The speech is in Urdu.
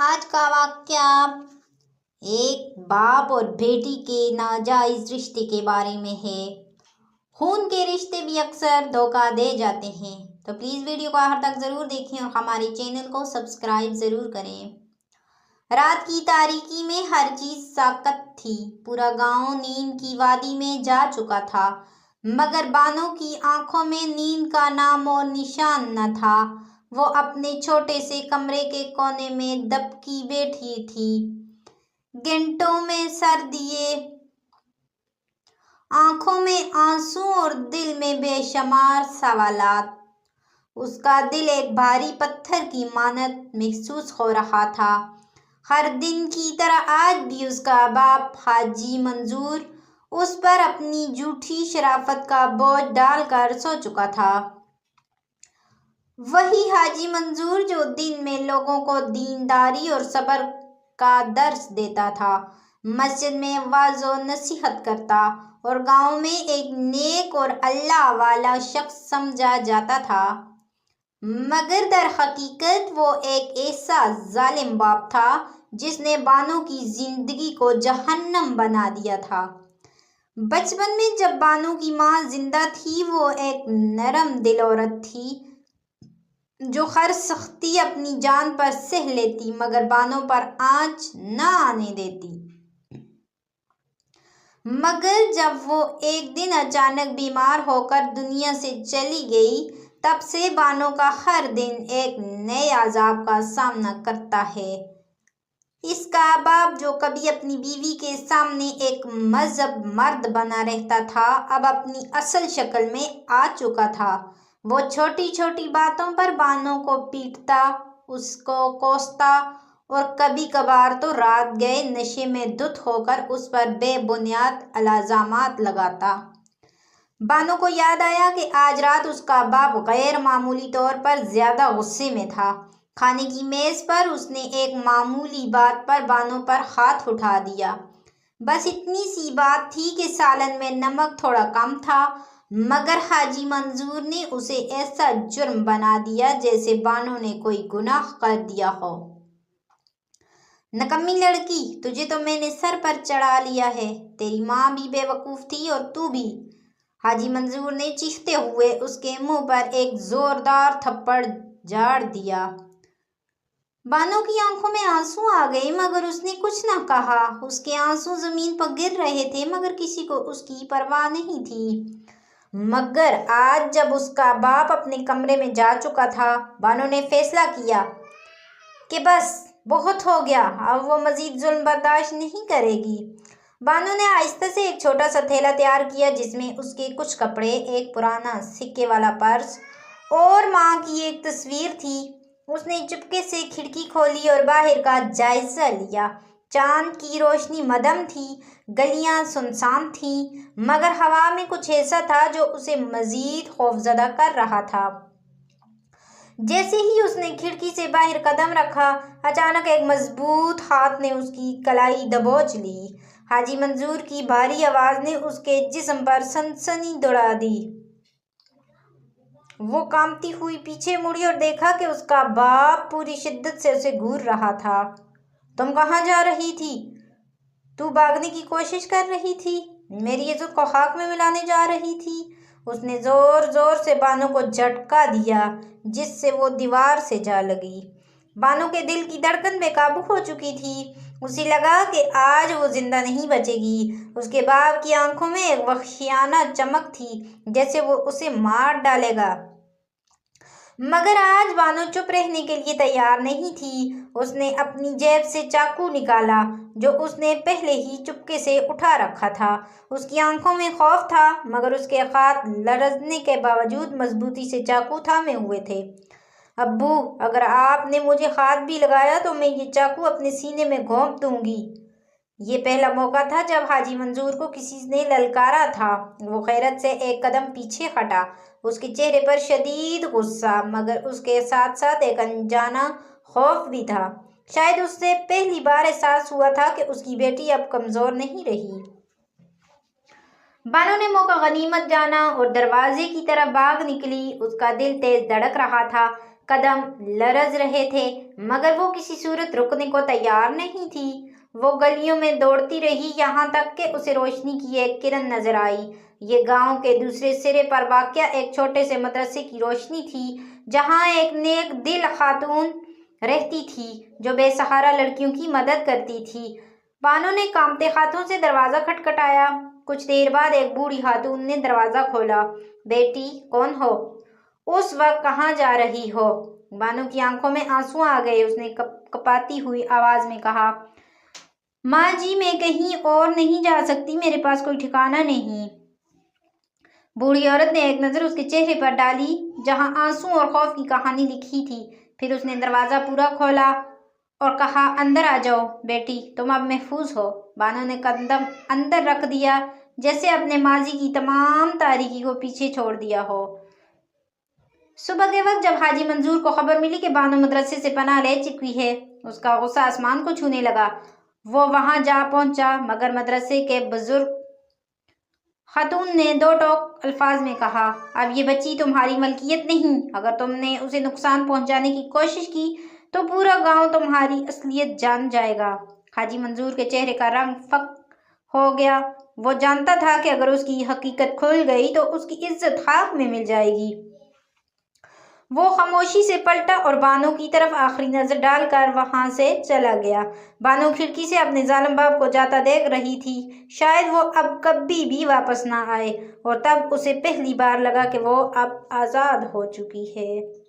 آج کا واقعہ ایک باپ اور بیٹی کے ناجائز رشتے کے بارے میں ہے۔ خون کے رشتے بھی اکثر دھوکہ دے جاتے ہیں، تو پلیز ویڈیو کو آخر تک ضرور دیکھیں اور ہمارے چینل کو سبسکرائب ضرور کریں۔ رات کی تاریکی میں ہر چیز ساکت تھی۔ پورا گاؤں نیند کی وادی میں جا چکا تھا، مگر بانو کی آنکھوں میں نیند کا نام و نشان نہ تھا۔ وہ اپنے چھوٹے سے کمرے کے کونے میں دبکی بیٹھی تھی، گھنٹوں میں سر دیے، آنکھوں میں آنسو اور دل میں بے شمار سوالات۔ اس کا دل ایک بھاری پتھر کی مانند محسوس ہو رہا تھا۔ ہر دن کی طرح آج بھی اس کا باپ حاجی منظور اس پر اپنی جھوٹی شرافت کا بوجھ ڈال کر سو چکا تھا۔ وہی حاجی منظور جو دن میں لوگوں کو دینداری اور صبر کا درس دیتا تھا، مسجد میں واعظ و نصیحت کرتا اور گاؤں میں ایک نیک اور اللہ والا شخص سمجھا جاتا تھا، مگر در حقیقت وہ ایک ایسا ظالم باپ تھا جس نے بانو کی زندگی کو جہنم بنا دیا تھا۔ بچپن میں جب بانو کی ماں زندہ تھی، وہ ایک نرم دل عورت تھی جو ہر سختی اپنی جان پر سہ لیتی مگر بانو پر آنچ نہ آنے دیتی۔ مگر جب وہ ایک دن اچانک بیمار ہو کر دنیا سے چلی گئی، تب سے بانو کا ہر دن ایک نئے عذاب کا سامنا کرتا ہے۔ اس کا باپ جو کبھی اپنی بیوی کے سامنے ایک مہذب مرد بنا رہتا تھا، اب اپنی اصل شکل میں آ چکا تھا۔ وہ چھوٹی چھوٹی باتوں پر بانو کو پیٹتا، اس کو کوستا اور کبھی کبھار تو رات گئے نشے میں دھت ہو کر اس پر بے بنیاد الزامات لگاتا۔ بانو کو یاد آیا کہ آج رات اس کا باپ غیر معمولی طور پر زیادہ غصے میں تھا۔ کھانے کی میز پر اس نے ایک معمولی بات پر بانو پر ہاتھ اٹھا دیا۔ بس اتنی سی بات تھی کہ سالن میں نمک تھوڑا کم تھا، مگر حاجی منظور نے اسے ایسا جرم بنا دیا جیسے بانو نے کوئی گناہ کر دیا ہو۔ نکمی لڑکی، تجھے تو میں نے سر پر چڑھا لیا ہے، تیری ماں بھی بے وقوف تھی اور تو بھی۔ حاجی منظور نے چیختے ہوئے اس کے منہ پر ایک زوردار تھپڑ جاڑ دیا۔ بانو کی آنکھوں میں آنسو آ گئے مگر اس نے کچھ نہ کہا۔ اس کے آنسو زمین پر گر رہے تھے مگر کسی کو اس کی پرواہ نہیں تھی۔ مگر آج جب اس کا باپ اپنے کمرے میں جا چکا تھا، بانو نے فیصلہ کیا کہ بس بہت ہو گیا، اب وہ مزید ظلم برداشت نہیں کرے گی۔ بانو نے آہستہ سے ایک چھوٹا سا تھیلا تیار کیا جس میں اس کے کچھ کپڑے، ایک پرانا سکے والا پرس اور ماں کی ایک تصویر تھی۔ اس نے چپکے سے کھڑکی کھولی اور باہر کا جائزہ لیا۔ چاند کی روشنی مدھم تھی، گلیاں سنسان تھیں، مگر ہوا میں کچھ ایسا تھا جو اسے مزید خوفزدہ کر رہا تھا۔ جیسے ہی اس نے کھڑکی سے باہر قدم رکھا، اچانک ایک مضبوط ہاتھ نے اس کی کلائی دبوچ لی۔ حاجی منظور کی بھاری آواز نے اس کے جسم پر سنسنی دوڑا دی۔ وہ کانپتی ہوئی پیچھے مڑی اور دیکھا کہ اس کا باپ پوری شدت سے اسے گھور رہا تھا۔ تم کہاں جا رہی تھی؟ تو بھاگنے کی کوشش کر رہی تھی؟ میری عزت کو خاک میں ملانے جا رہی تھی؟ اس نے زور زور سے بانو کو جھٹکا دیا جس سے وہ دیوار سے جا لگی۔ بانو کے دل کی دھڑکن بے قابو ہو چکی تھی۔ اسے لگا کہ آج وہ زندہ نہیں بچے گی۔ اس کے باپ کی آنکھوں میں ایک وحشیانہ چمک تھی، جیسے وہ اسے مار ڈالے گا۔ مگر آج بانو چپ رہنے کے لیے تیار نہیں تھی۔ اس نے اپنی جیب سے چاقو نکالا جو اس نے پہلے ہی چپکے سے اٹھا رکھا تھا۔ اس کی آنکھوں میں خوف تھا مگر اس کے ہاتھ لرزنے کے باوجود مضبوطی سے چاقو تھامے ہوئے تھے۔ ابو، اگر آپ نے مجھے ہاتھ بھی لگایا تو میں یہ چاقو اپنے سینے میں گھونپ دوں گی۔ یہ پہلا موقع تھا جب حاجی منظور کو کسی نے للکارا تھا۔ وہ غیرت سے ایک قدم پیچھے ہٹا۔ اس کے چہرے پر شدید غصہ مگر اس کے ساتھ ساتھ ایک انجانا خوف بھی تھا۔ شاید اسے پہلی بار احساس ہوا تھا کہ اس کی بیٹی اب کمزور نہیں رہی۔ بانو نے موقع غنیمت جانا اور دروازے کی طرف بھاگ نکلی۔ اس کا دل تیز دھڑک رہا تھا قدم لرز رہے تھے مگر وہ کسی صورت رکنے کو تیار نہیں تھی۔ وہ گلیوں میں دوڑتی رہی یہاں تک کہ اسے روشنی کی ایک کرن نظر آئی۔ یہ گاؤں کے دوسرے سرے پر واقع ایک چھوٹے سے مدرسے کی روشنی تھی جہاں ایک نیک دل خاتون رہتی تھی جو بے سہارا لڑکیوں کی مدد کرتی تھی۔ بانو نے کانپتے ہاتھوں سے دروازہ کھٹکھٹایا۔ کچھ دیر بعد ایک بوڑھی خاتون نے دروازہ کھولا۔ بیٹی، کون ہو؟ اس وقت کہاں جا رہی ہو؟ بانو کی آنکھوں میں آنسو آ گئے۔ اس نے کپاتی ہوئی آواز میں کہا، ماں جی، میں کہیں اور نہیں جا سکتی، میرے پاس کوئی ٹھکانہ نہیں۔ بوڑھی عورت نے ایک نظر اس کے چہرے پر ڈالی جہاں آنسو اور خوف کی کہانی لکھی تھی، پھر اس نے دروازہ پورا کھولا اور کہا، اندر آ جاؤ بیٹی، تم اب محفوظ ہو۔ بانو نے قدم اندر رکھ دیا جیسے اپنے ماضی کی تمام تاریکی کو پیچھے چھوڑ دیا ہو۔ صبح کے وقت جب حاجی منظور کو خبر ملی کہ بانو مدرسے سے پناہ لے چکی ہے، اس کا غصہ آسمان کو چھونے لگا۔ وہ وہاں جا پہنچا مگر مدرسے کے بزرگ خاتون نے دو ٹوک الفاظ میں کہا، اب یہ بچی تمہاری ملکیت نہیں، اگر تم نے اسے نقصان پہنچانے کی کوشش کی تو پورا گاؤں تمہاری اصلیت جان جائے گا۔ حاجی منظور کے چہرے کا رنگ فک ہو گیا۔ وہ جانتا تھا کہ اگر اس کی حقیقت کھل گئی تو اس کی عزت خاک میں مل جائے گی۔ وہ خاموشی سے پلٹا اور بانو کی طرف آخری نظر ڈال کر وہاں سے چلا گیا۔ بانو کھڑکی سے اپنے ظالم باپ کو جاتا دیکھ رہی تھی۔ شاید وہ اب کبھی بھی واپس نہ آئے، اور تب اسے پہلی بار لگا کہ وہ اب آزاد ہو چکی ہے۔